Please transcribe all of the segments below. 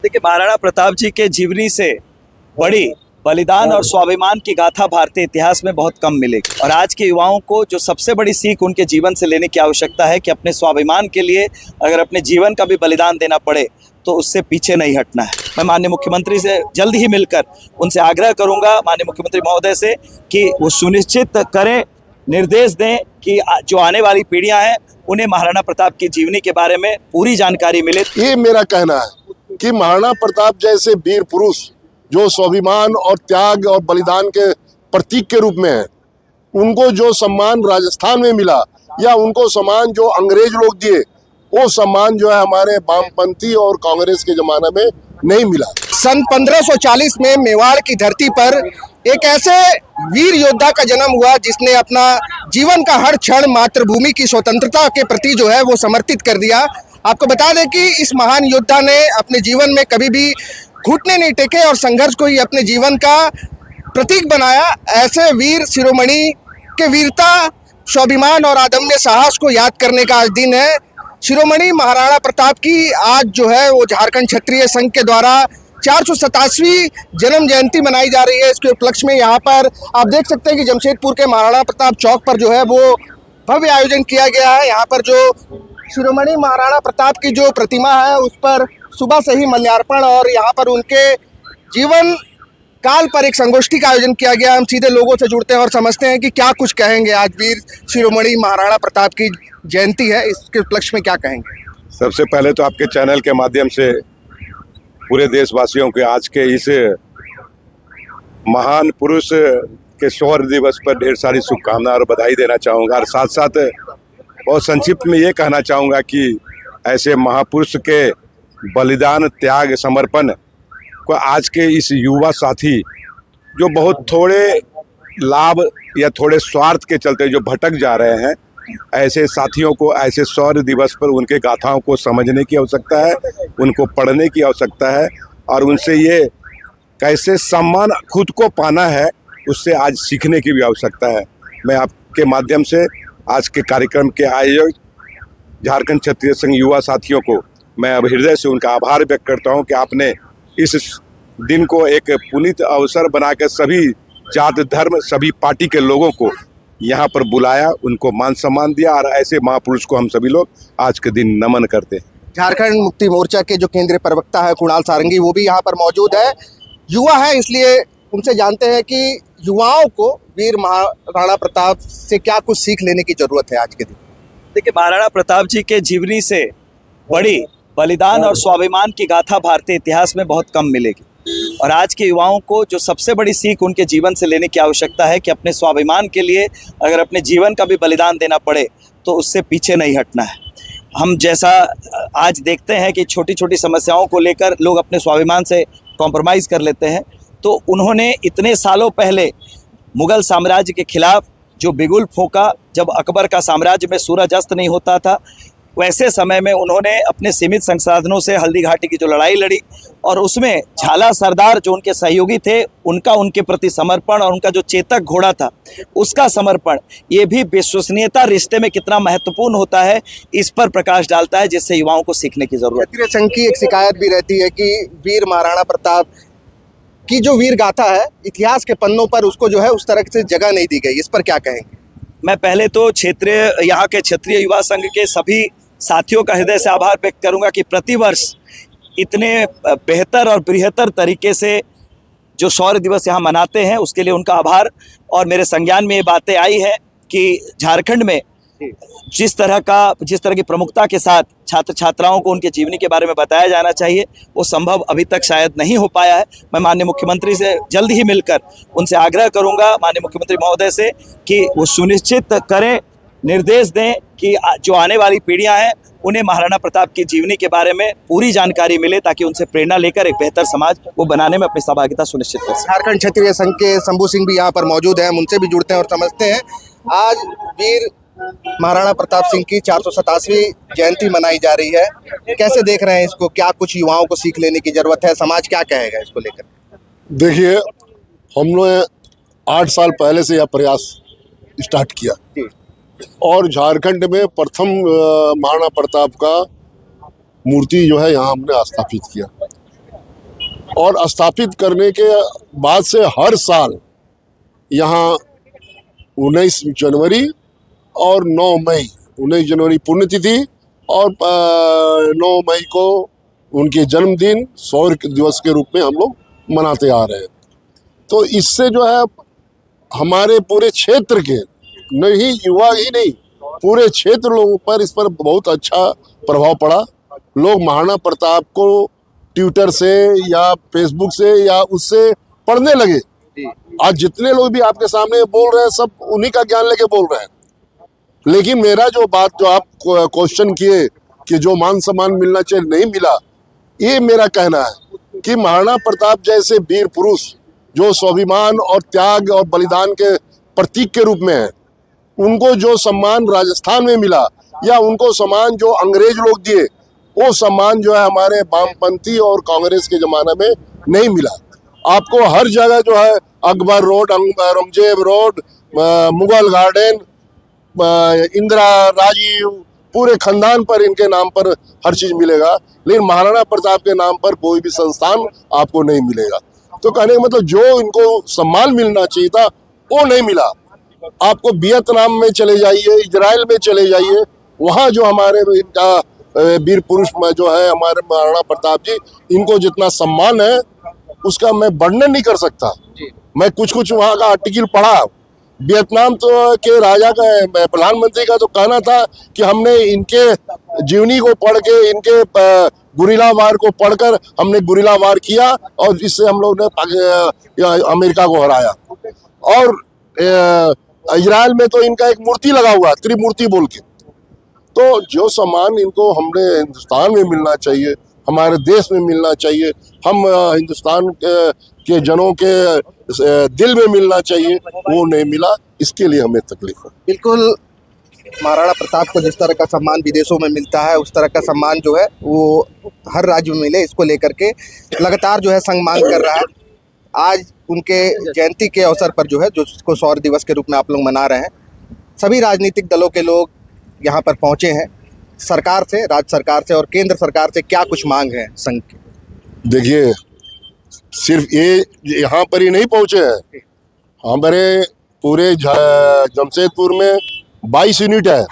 देखिए, महाराणा प्रताप जी के जीवनी से बड़ी बलिदान और स्वाभिमान की गाथा भारतीय इतिहास में बहुत कम मिलेगी। और आज के युवाओं को जो सबसे बड़ी सीख उनके जीवन से लेने की आवश्यकता है कि अपने स्वाभिमान के लिए अगर अपने जीवन का भी बलिदान देना पड़े तो उससे पीछे नहीं हटना है। मैं माननीय मुख्यमंत्री से जल्द ही मिलकर उनसे आग्रह करूंगा, माननीय मुख्यमंत्री महोदय से, कि वो सुनिश्चित करें, निर्देश दें कि जो आने वाली पीढ़ियां हैं उन्हें महाराणा प्रताप की जीवनी के बारे में पूरी जानकारी मिले। ये मेरा कहना है कि महाराणा प्रताप जैसे वीर पुरुष जो स्वाभिमान और त्याग और बलिदान के प्रतीक के रूप में है, उनको जो सम्मान राजस्थान में मिला या उनको सम्मान जो अंग्रेज लोग दिए, वो सम्मान जो है हमारे वामपंथी और कांग्रेस के जमाने में नहीं मिला। सन 1540 में मेवाड़ की धरती पर एक ऐसे वीर योद्धा का जन्म हुआ जिसने अपना जीवन का हर क्षण मातृभूमि की स्वतंत्रता के प्रति जो है वो समर्पित कर दिया। आपको बता दें कि इस महान योद्धा ने अपने जीवन में कभी भी घुटने नहीं टेके और संघर्ष को ही अपने जीवन का प्रतीक बनाया। ऐसे वीर शिरोमणि के वीरता, स्वाभिमान और अदम्य साहस को याद करने का आज दिन है। शिरोमणि महाराणा प्रताप की आज जो है वो झारखंड क्षत्रिय संघ के द्वारा 487वीं जन्म जयंती मनाई जा रही है। इसके उपलक्ष्य में यहाँ पर आप देख सकते हैं कि जमशेदपुर के महाराणा प्रताप चौक पर जो है वो भव्य आयोजन किया गया है। यहाँ पर जो शिरोमणि महाराणा प्रताप की जो प्रतिमा है उस पर सुबह से ही माल्यार्पण और यहाँ पर उनके जीवन काल पर एक संगोष्ठी का आयोजन किया गया। हम सीधे लोगों से जुड़ते हैं और समझते हैं कि क्या कुछ कहेंगे। आज वीर शिरोमणि महाराणा प्रताप की जयंती है, इसके उपलक्ष्य में क्या कहेंगे? सबसे पहले तो आपके चैनल के माध्यम से पूरे देशवासियों के आज के इस महान पुरुष के शौर्य दिवस पर ढेर सारी शुभकामनाएं और बधाई देना चाहूँगा। और साथ साथ बहुत संक्षिप्त में ये कहना चाहूँगा कि ऐसे महापुरुष के बलिदान, त्याग, समर्पण को आज के इस युवा साथी जो बहुत थोड़े लाभ या थोड़े स्वार्थ के चलते जो भटक जा रहे हैं, ऐसे साथियों को ऐसे शौर्य दिवस पर उनके गाथाओं को समझने की आवश्यकता है, उनको पढ़ने की आवश्यकता है और उनसे ये कैसे सम्मान खुद को पाना है उससे आज सीखने की भी आवश्यकता है। मैं आपके माध्यम से आज के कार्यक्रम के आयोजक झारखंड क्षत्रिय संघ युवा साथियों को मैं अब हृदय से उनका आभार व्यक्त करता हूं कि आपने इस दिन को एक पुनीत अवसर बनाकर सभी जात धर्म सभी पार्टी के लोगों को यहाँ पर बुलाया, उनको मान सम्मान दिया और ऐसे महापुरुष को हम सभी लोग आज के दिन नमन करते हैं। झारखंड मुक्ति मोर्चा के जो केंद्रीय प्रवक्ता है कुणाल सारंगी, वो भी यहाँ पर मौजूद है। युवा है इसलिए उनसे जानते हैं कि युवाओं को वीर महाराणा प्रताप से क्या कुछ सीख लेने की जरूरत है आज के दिन। देखिए, महाराणा प्रताप जी के जीवनी से बड़ी बलिदान और स्वाभिमान की गाथा भारतीय इतिहास में बहुत कम मिलेगी। और आज के युवाओं को जो सबसे बड़ी सीख उनके जीवन से लेने की आवश्यकता है कि अपने स्वाभिमान के लिए अगर अपने जीवन का भी बलिदान देना पड़े तो उससे पीछे नहीं हटना है। हम जैसा आज देखते हैं कि छोटी छोटी समस्याओं को लेकर लोग अपने स्वाभिमान से कॉम्प्रोमाइज़ कर लेते हैं, तो उन्होंने इतने सालों पहले मुग़ल साम्राज्य के खिलाफ जो बिगुल फूंका, जब अकबर का साम्राज्य में सूरज अस्त नहीं होता था, वैसे समय में उन्होंने अपने सीमित संसाधनों से हल्दी घाटी की जो लड़ाई लड़ी और उसमें झाला सरदार जो उनके सहयोगी थे उनका उनके प्रति समर्पण और उनका जो चेतक घोड़ा था उसका समर्पण, ये भी विश्वसनीयता रिश्ते में कितना महत्वपूर्ण होता है इस पर प्रकाश डालता है, जिससे युवाओं को सीखने की जरूरत है। क्षत्रिय संघ की एक शिकायत भी रहती है कि वीर महाराणा प्रताप की जो वीर गाथा है इतिहास के पन्नों पर उसको जो है उस तरह से जगह नहीं दी गई, इस पर क्या कहेंगे? मैं पहले तो यहाँ के क्षेत्रीय युवा संघ के सभी साथियों का हृदय से आभार व्यक्त करूंगा कि प्रतिवर्ष इतने बेहतर और बृहत्तर तरीके से जो शौर्य दिवस यहाँ मनाते हैं उसके लिए उनका आभार। और मेरे संज्ञान में ये बातें आई है कि झारखंड में जिस तरह की प्रमुखता के साथ छात्र छात्राओं को उनके जीवनी के बारे में बताया जाना चाहिए, वो संभव अभी तक शायद नहीं हो पाया है। मैं माननीय मुख्यमंत्री से जल्द ही मिलकर उनसे आग्रह करूंगा, माननीय मुख्यमंत्री महोदय से, कि वो सुनिश्चित करें, निर्देश दें कि जो आने वाली पीढ़ियां हैं उन्हें महाराणा प्रताप की जीवनी के बारे में पूरी जानकारी मिले, ताकि उनसे प्रेरणा लेकर एक बेहतर समाज वो बनाने में अपनी सहभागिता सुनिश्चित कर सकें। झारखंड क्षत्रिय संघ के शंभू सिंह भी यहाँ पर मौजूद हैं, हम उनसे भी जुड़ते हैं और समझते हैं। आज वीर महाराणा प्रताप सिंह की 487वीं जयंती मनाई जा रही है, कैसे देख रहे हैं इसको? क्या कुछ युवाओं को सीख लेने की जरूरत है? समाज क्या कहेगा इसको लेकर? देखिए, हमने 8 साल पहले से यह प्रयास स्टार्ट किया और झारखंड में प्रथम महाराणा प्रताप का मूर्ति जो है यहाँ हमने स्थापित किया। और स्थापित करने के बाद से हर साल यहाँ 19 जनवरी और 9 मई, 19 जनवरी पुण्यतिथि और 9 मई को उनके जन्मदिन शौर्य दिवस के रूप में हम लोग मनाते आ रहे हैं। तो इससे जो है हमारे पूरे क्षेत्र के, नहीं युवा ही नहीं, पूरे क्षेत्र लोगों पर इस पर बहुत अच्छा प्रभाव पड़ा। लोग महाराणा प्रताप को ट्विटर से या फेसबुक से या उससे पढ़ने लगे। आज जितने लोग भी आपके सामने बोल रहे हैं सब उन्हीं का ज्ञान लेके बोल रहे हैं। लेकिन मेरा जो बात जो आप क्वेश्चन किए कि जो मान सम्मान मिलना चाहिए नहीं मिला, ये मेरा कहना है कि महाराणा प्रताप जैसे वीर पुरुष जो स्वाभिमान और त्याग और बलिदान के प्रतीक के रूप में है, उनको जो सम्मान राजस्थान में मिला या उनको सम्मान जो अंग्रेज लोग दिए, वो सम्मान जो है हमारे वामपंथी और कांग्रेस के जमाने में नहीं मिला। आपको हर जगह जो है Akbar road, Aurangzeb road, Mughal garden, Indira, Rajiv, पूरे खानदान पर इनके नाम पर हर चीज मिलेगा, लेकिन महाराणा प्रताप के नाम पर कोई भी संस्थान आपको नहीं मिलेगा। तो कहने का मतलब जो इनको सम्मान मिलना चाहिए था वो नहीं मिला। आपको वियतनाम में चले जाइए, इजराइल में चले जाइए, वहाँ जो हमारे इनका वीर पुरुष में जो है हमारे महाराणा प्रताप जी, इनको जितना सम्मान है उसका मैं वर्णन नहीं कर सकता। मैं कुछ वहाँ का आर्टिकल पढ़ा। वियतनाम तो के राजा का, प्रधानमंत्री का तो कहना था कि हमने इनके जीवनी को पढ़ के, इनके गुरिल्ला वार को पढ़कर हमने गुरिल्ला वार किया और इससे हम लोग ने अमेरिका को हराया। और इजराइल में तो इनका एक मूर्ति लगा हुआ है, त्रिमूर्ति बोल के। तो जो सम्मान इनको हमने हिंदुस्तान में मिलना चाहिए, हमारे देश में मिलना चाहिए, हम हिंदुस्तान के जनों के दिल में मिलना चाहिए, वो नहीं मिला। इसके लिए हमें तकलीफ है। बिल्कुल, महाराणा प्रताप को जिस तरह का सम्मान विदेशों में मिलता है उस तरह का सम्मान जो है वो हर राज्य में मिले, इसको लेकर के लगातार जो है संघ मांग कर रहा है। आज उनके जयंती के अवसर पर जो है, जो इसको शौर्य दिवस के रूप में आप लोग मना रहे हैं, सभी राजनीतिक दलों के लोग यहाँ पर पहुँचे हैं। सरकार से, राज्य सरकार से और केंद्र सरकार से क्या कुछ मांग है संघ की? देखिए, सिर्फ ये यहाँ पर ही नहीं पहुँचे हैं, हमारे पूरे जमशेदपुर में 22 यूनिट है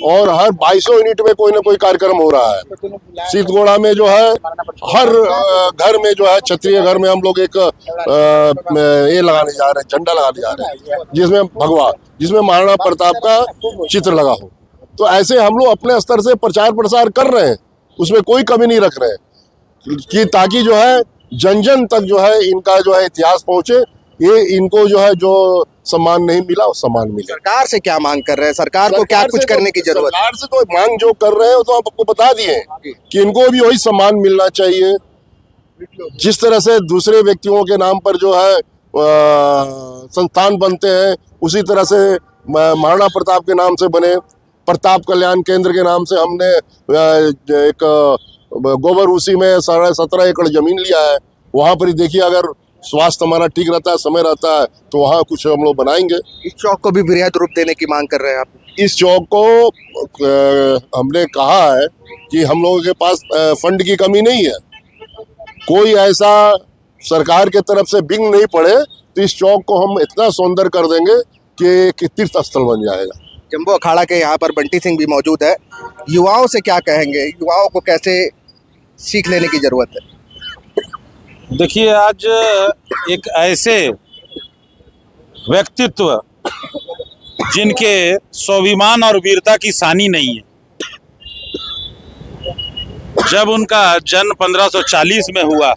और हर 22 यूनिट में कोई ना कोई कार्यक्रम हो रहा है। सीतगोड़ा में जो है हर घर में जो है, क्षत्रिय घर में हम लोग एक ये लगाने जा रहे हैं, झंडा लगाने जा रहे हैं जिसमें भगवा, जिसमें महाराणा प्रताप का चित्र लगा हो। तो ऐसे हम लोग अपने स्तर से प्रचार प्रसार कर रहे हैं, उसमें कोई कमी नहीं रख रहे हैं कि ताकि जो है जन जन तक जो है इनका जो है इतिहास पहुंचे। ये इनको जो है जो सम्मान नहीं मिला वो सम्मान मिले। सरकार से क्या मांग कर रहे हैं? सरकार को क्या कुछ करने की जरूरत है? सरकार से तो मांग जो कर रहे हैं तो आप आपको बता दिए कि इनको भी वही सम्मान मिलना चाहिए जिस तरह से दूसरे व्यक्तियों के नाम पर जो है संस्थान बनते हैं, उसी तरह से महाराणा प्रताप के नाम से बने। प्रताप कल्याण केंद्र के नाम से हमने एक गोबर उसी में 17.5 एकड़ जमीन लिया है। वहाँ पर ही देखिए, अगर स्वास्थ्य हमारा ठीक रहता है, समय रहता है, तो वहाँ कुछ हम लोग बनाएंगे। इस चौक को भी वृहद रूप देने की मांग कर रहे हैं आप? इस चौक को हमने कहा है कि हम लोगों के पास फंड की कमी नहीं है, कोई ऐसा सरकार के तरफ से बिंग नहीं पड़े तो इस चौक को हम इतना सुंदर कर देंगे कि तीर्थ स्थल बन जाएगा। जंबो अखाड़ा के यहाँ पर बंटी सिंह भी मौजूद है। युवाओं से क्या कहेंगे? युवाओं को कैसे सीख लेने की जरूरत है? देखिए, आज एक ऐसे व्यक्तित्व जिनके स्वाभिमान और वीरता की सानी नहीं है, जब उनका जन्म 1540 में हुआ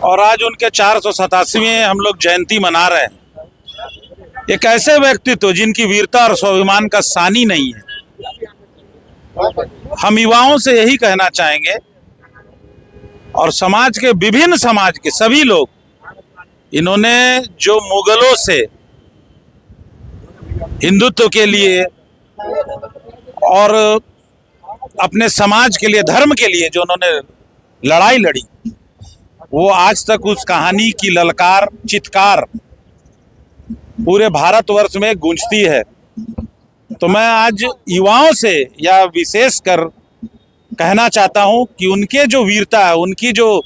और आज उनके 487वें हम लोग जयंती मना रहे हैं, एक ऐसे व्यक्तित्व जिनकी वीरता और स्वाभिमान का सानी नहीं है, हम युवाओं से यही कहना चाहेंगे और समाज के विभिन्न समाज के सभी लोग, इन्होंने जो मुगलों से हिंदुत्व के लिए और अपने समाज के लिए, धर्म के लिए जो उन्होंने लड़ाई लड़ी, वो आज तक उस कहानी की ललकार, चित्कार पूरे भारतवर्ष में गूंजती है। तो मैं आज युवाओं से या विशेष कर कहना चाहता हूं कि उनके जो वीरता है, उनकी जो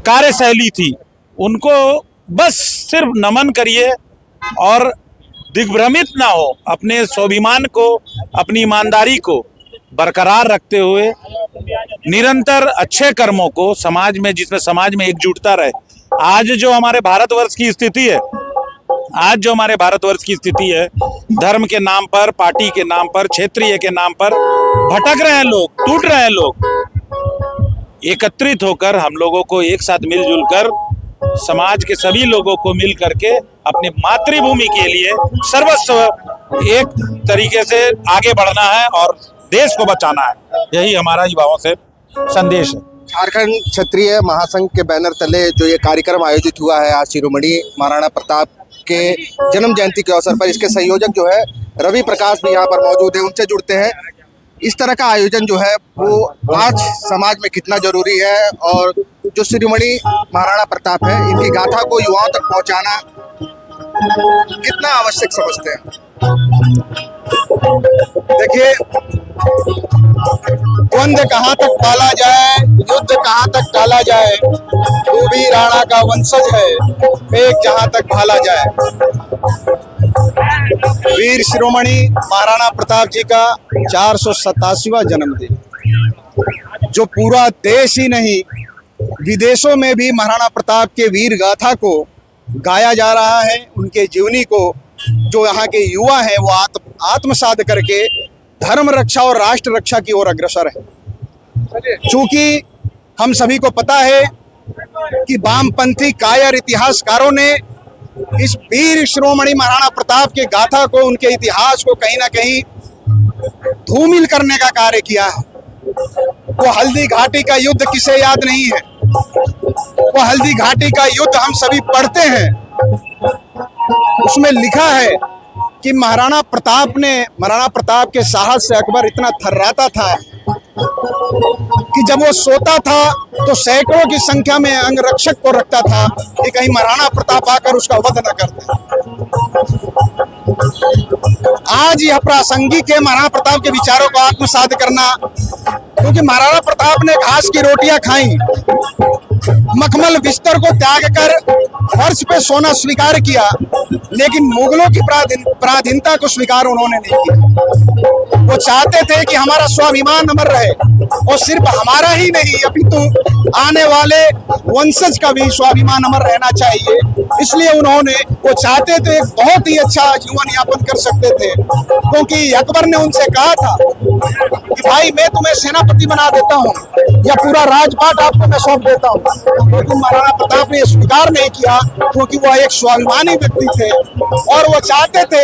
कार्यशैली थी, उनको बस सिर्फ नमन करिए और दिग्भ्रमित ना हो, अपने स्वाभिमान को, अपनी ईमानदारी को बरकरार रखते हुए निरंतर अच्छे कर्मों को समाज में, जिसमें समाज में एकजुटता रहे। आज जो हमारे भारतवर्ष की स्थिति है, धर्म के नाम पर, पार्टी के नाम पर, क्षेत्रीय के नाम पर भटक रहे हैं लोग, टूट रहे हैं लोग। एकत्रित होकर हम लोगों को एक साथ मिलजुल कर, समाज के सभी लोगों को मिल करके अपनी मातृभूमि के लिए सर्वस्व एक तरीके से आगे बढ़ना है और देश को बचाना है। यही हमारा युवाओं से संदेश है। झारखंड क्षत्रिय महासंघ के बैनर तले जो ये कार्यक्रम आयोजित हुआ है आज शिरोमणि महाराणा प्रताप के जन्म जयंती के अवसर पर, इसके संयोजक जो है रवि प्रकाश भी यहाँ पर मौजूद है, उनसे जुड़ते हैं। इस तरह का आयोजन जो है वो आज समाज में कितना जरूरी है, और जो शिरोमणि महाराणा प्रताप है, इनकी गाथा को युवाओं तक पहुंचाना कितना आवश्यक समझते हैं? देखिए, द्वंद्व कहाँ तक पाला जाए, युद्ध कहाँ तक टाला जाए, तू भी राणा का वंशज है, फेंक जहाँ तक भाला जाए। वीर शिरोमणि महाराणा प्रताप जी का 487वां जन्मदिन, जो पूरा देश ही नहीं विदेशों में भी महाराणा प्रताप के वीर गाथा को गाया जा रहा है। उनके जीवनी को जो यहाँ के युवा हैं वो आत्मसात करके धर्म रक्षा और राष्ट्र रक्षा की ओर अग्रसर है। चूंकि हम सभी को पता है कि वामपंथी कायर इतिहासकारों ने इस वीर शिरोमणि महाराणा प्रताप के गाथा को, उनके इतिहास को कहीं ना कहीं धूमिल करने का कार्य किया है। वो हल्दी घाटी का युद्ध किसे याद नहीं है? वो हल्दी घाटी का युद्ध हम सभी पढ़ते हैं। उसमें लिखा है कि महाराणा प्रताप के साहस से अकबर इतना थर्राता था कि जब वो सोता था तो सैकड़ों की संख्या में अंगरक्षक को रखता था कि कहीं महाराणा प्रताप आकर उसका वध न कर दे। आज यह प्रासंगिक है महाराणा प्रताप के विचारों को आत्मसात करना, क्योंकि महाराणा प्रताप ने घास की रोटियां खाई, मखमल बिस्तर को त्याग कर फर्श पे सोना स्वीकार किया, लेकिन मुगलों की पराधीनता को स्वीकार उन्होंने नहीं किया। वो चाहते थे कि हमारा स्वाभिमान अमर रहे, और सिर्फ हमारा ही नहीं अपितु आने वाले वंशज का भी स्वाभिमान अमर रहना चाहिए। इसलिए वो चाहते थे एक बहुत ही अच्छा जीवन यापन कर सकते थे, क्योंकि अकबर ने उनसे कहा था कि भाई मैं तुम्हें सेनापति बना देता हूँ या पूरा राजपाट आपको मैं सौंप देता हूँ, लेकिन महाराणा प्रताप ने स्वीकार नहीं किया, क्योंकि वह एक स्वाभिमानी व्यक्ति थे और वो चाहते थे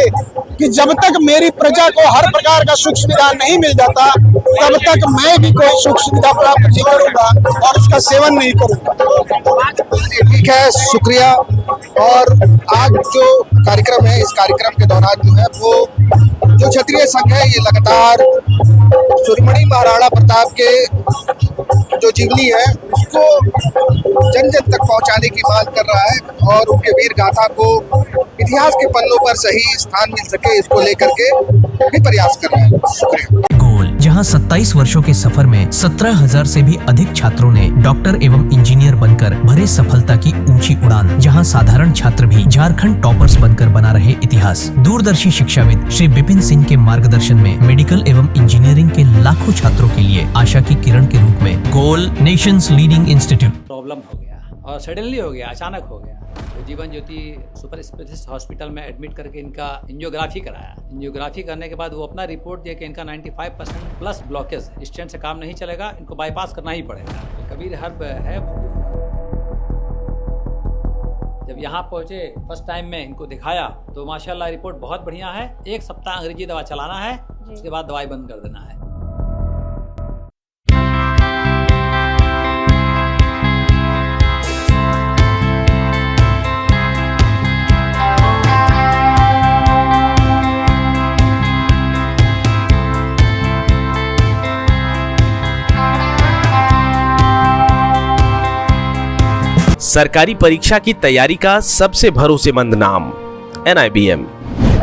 कि जब तक मेरी प्रजा को हर प्रकार का सुख सुविधा नहीं मिल जाता तब तक मैं भी कोई सुख सुविधा प्राप्त नहीं करूंगा और उसका सेवन नहीं करूंगा। ठीक है, शुक्रिया। और आज जो कार्यक्रम है, इस कार्यक्रम के दौरान जो है वो जो क्षत्रिय संघ है ये लगातार शिरोमणि महाराणा प्रताप के जो जीवनी है उसको जन जन तक पहुंचाने की मांग कर रहा है, और उनके वीर गाथा को इतिहास के पन्नों पर सही स्थान मिल सके इसको लेकर के भी प्रयास कर रहा है। शुक्रिया। गोल, जहां 27 वर्षों के सफर में 17,000 से भी अधिक छात्रों ने डॉक्टर एवं इंजीनियर बनकर भरे सफलता की ऊंची उड़ान, जहां साधारण छात्र भी झारखंड टॉपर्स बनकर बना रहे इतिहास। दूरदर्शी शिक्षाविद श्री विपिन सिंह के मार्गदर्शन में मेडिकल एवं इंजीनियरिंग के लाखों छात्रों के लिए आशा की किरण के रूप में गोल नेशंस लीडिंग इंस्टीट्यूट। प्रॉब्लम हो गया और सडनली हो गया, अचानक हो गया। तो Jeevan Jyoti super specialist hospital में एडमिट करके इनका एंजियोग्राफी कराया। एंजियोग्राफी करने के बाद वो अपना रिपोर्ट दिया कि इनका 95% प्लस ब्लॉकेज, स्टेंट से काम नहीं चलेगा, इनको बाईपास करना ही पड़ेगा। तो कबीर हर्ब है। जब यहाँ पहुँचे फर्स्ट टाइम में इनको दिखाया तो माशाल्लाह रिपोर्ट बहुत बढ़िया है। 1 सप्ताह अंग्रेजी दवा चलाना है, उसके बाद दवाई बंद कर देना है। सरकारी परीक्षा की तैयारी का सबसे भरोसेमंद नाम NIBM।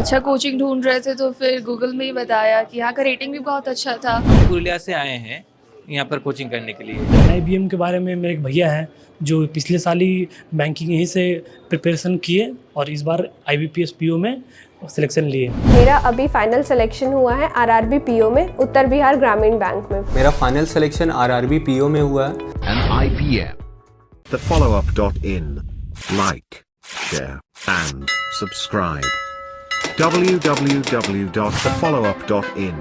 अच्छा कोचिंग ढूंढ रहे थे तो फिर गूगल में ही बताया कि यहाँ का रेटिंग भी बहुत अच्छा था। पुरुलिया से आए हैं यहाँ पर कोचिंग करने के लिए। IBM के बारे में मेरे एक भैया हैं जो पिछले साल ही बैंकिंग यहीं से प्रिपरेशन किए और इस बार IBPS PO में सिलेक्शन लिए। मेरा अभी फाइनल सिलेक्शन हुआ है RRB PO में, उत्तर बिहार ग्रामीण बैंक में। मेरा फाइनल सिलेक्शन RRB PO में हुआ है। And IBM. TheFollowUp.in. Like, share, and subscribe. www.thefollowup.in